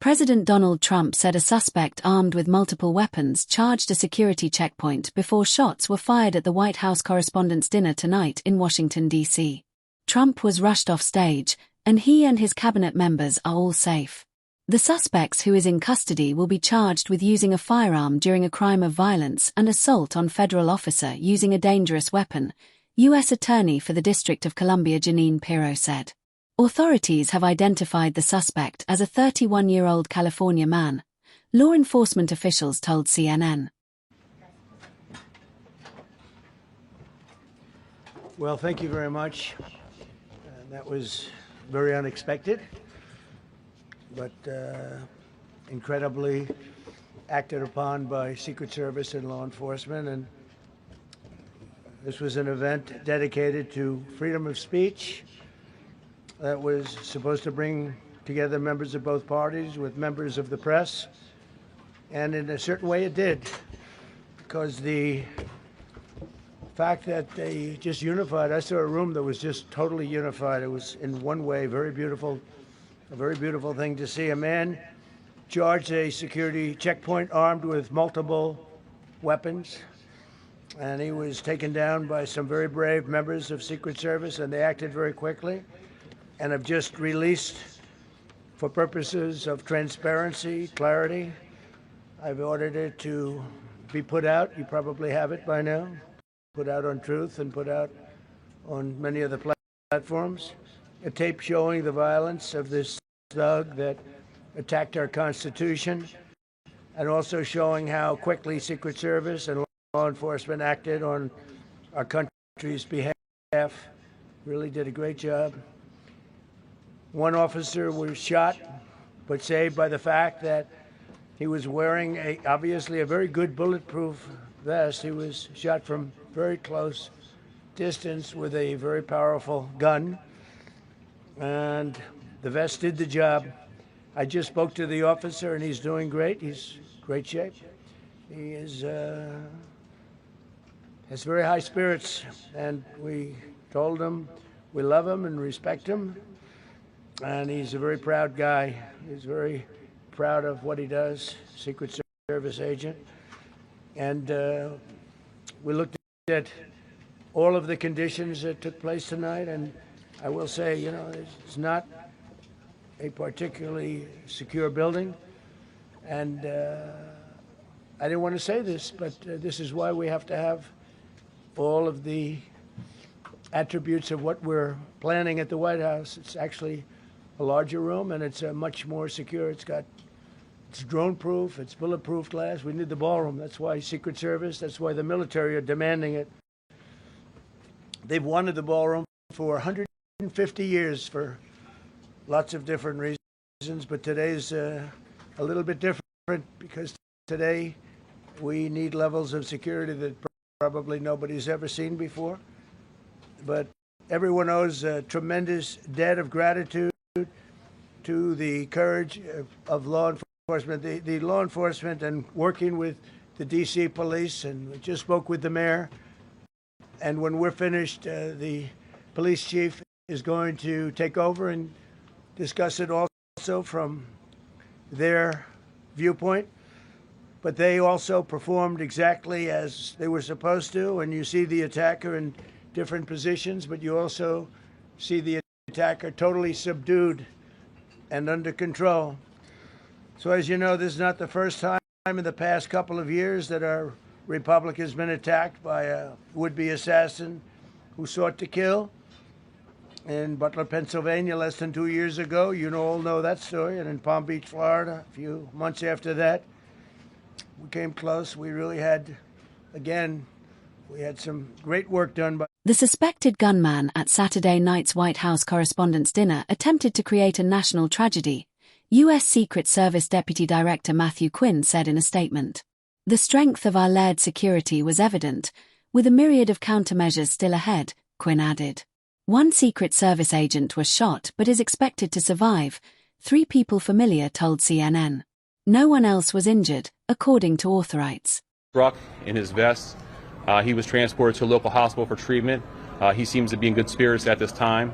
President Donald Trump said a suspect armed with multiple weapons charged a security checkpoint before shots were fired at the White House Correspondents Dinner tonight in Washington, D.C. Trump was rushed off stage, and he and his cabinet members are all safe. The suspect, who is in custody, will be charged with using a firearm during a crime of violence and assault on federal officer using a dangerous weapon, U.S. Attorney for the District of Columbia Jeanine Pirro said. Authorities have identified the suspect as a 31-year-old California man, law enforcement officials told CNN. Well, thank you very much. That was very unexpected, but incredibly acted upon by Secret Service and law enforcement. And this was an event dedicated to freedom of speech that was supposed to bring together members of both parties with members of the press. And in a certain way it did, because the fact that they just unified, I saw a room that was just totally unified. It was in one way very beautiful, a very beautiful thing to see. A man charged a security checkpoint armed with multiple weapons, and he was taken down by some very brave members of Secret Service, and they acted very quickly and have just released, for purposes of transparency, clarity. I've ordered it to be put out. You probably have it by now. Put out on Truth and put out on many of the platforms. A tape showing the violence of this thug that attacked our Constitution, and also showing how quickly Secret Service and law enforcement acted on our country's behalf. Really did a great job. One officer was shot, but saved by the fact that he was wearing obviously a very good bulletproof vest. He was shot from very close distance with a very powerful gun, and the vest did the job. I just spoke to the officer, and he's doing great. He's in great shape. He is has very high spirits, and we told him we love him and respect him. And he's a very proud guy. He's very proud of what he does, Secret Service agent. And we looked at all of the conditions that took place tonight, and I will say, you know, it's not a particularly secure building. And I didn't want to say this, but this is why we have to have all of the attributes of what we're planning at the White House. It's actually a larger room, and it's much more secure. It's drone-proof, it's bulletproof glass. We need the ballroom. That's why Secret Service, that's why the military are demanding it. They've wanted the ballroom for 150 years for lots of different reasons, but today's a little bit different, because today we need levels of security that probably nobody's ever seen before. But everyone owes a tremendous debt of gratitude to the courage of law enforcement, the law enforcement, and working with the D.C. police. And we just spoke with the mayor. And when we're finished, the police chief is going to take over and discuss it also from their viewpoint. But they also performed exactly as they were supposed to. And you see the attacker in different positions, but you also see the attacker totally subdued and under control. So as you know, this is not the first time in the past couple of years that our republic has been attacked by a would-be assassin who sought to kill. In Butler, Pennsylvania, less than 2 years ago, you all know that story. And in Palm Beach, Florida, a few months after that, we came close. We really had, again, we had some great work done by... The suspected gunman at Saturday night's White House Correspondents' Dinner attempted to create a national tragedy, U.S. Secret Service Deputy Director Matthew Quinn said in a statement. The strength of our layered security was evident, with a myriad of countermeasures still ahead, Quinn added. One Secret Service agent was shot but is expected to survive, 3 people familiar told CNN. No one else was injured, according to authorities. Struck in his vest. He was transported to a local hospital for treatment. He seems to be in good spirits at this time.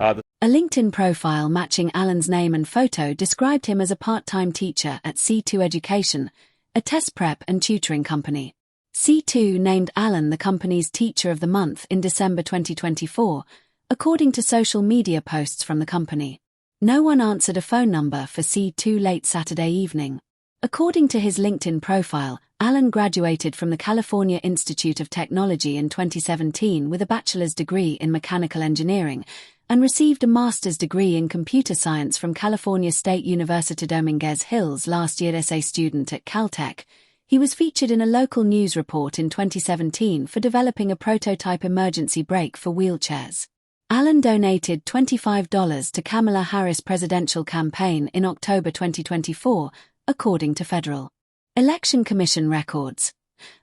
A LinkedIn profile matching Alan's name and photo described him as a part-time teacher at C2 Education, a test prep and tutoring company. C2 named Alan the company's Teacher of the Month in December 2024, according to social media posts from the company. No one answered a phone number for C2 late Saturday evening. According to his LinkedIn profile, Alan graduated from the California Institute of Technology in 2017 with a bachelor's degree in mechanical engineering and received a master's degree in computer science from California State University Dominguez Hills last year as a student at Caltech. He was featured in a local news report in 2017 for developing a prototype emergency brake for wheelchairs. Alan donated $25 to Kamala Harris' presidential campaign in October 2024, according to Federal Election Commission records.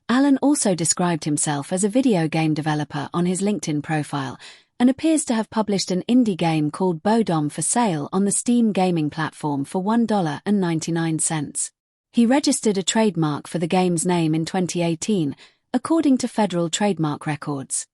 Alan also described himself as a video game developer on his LinkedIn profile and appears to have published an indie game called Bodom for sale on the Steam gaming platform for $1.99. He registered a trademark for the game's name in 2018, according to federal trademark records.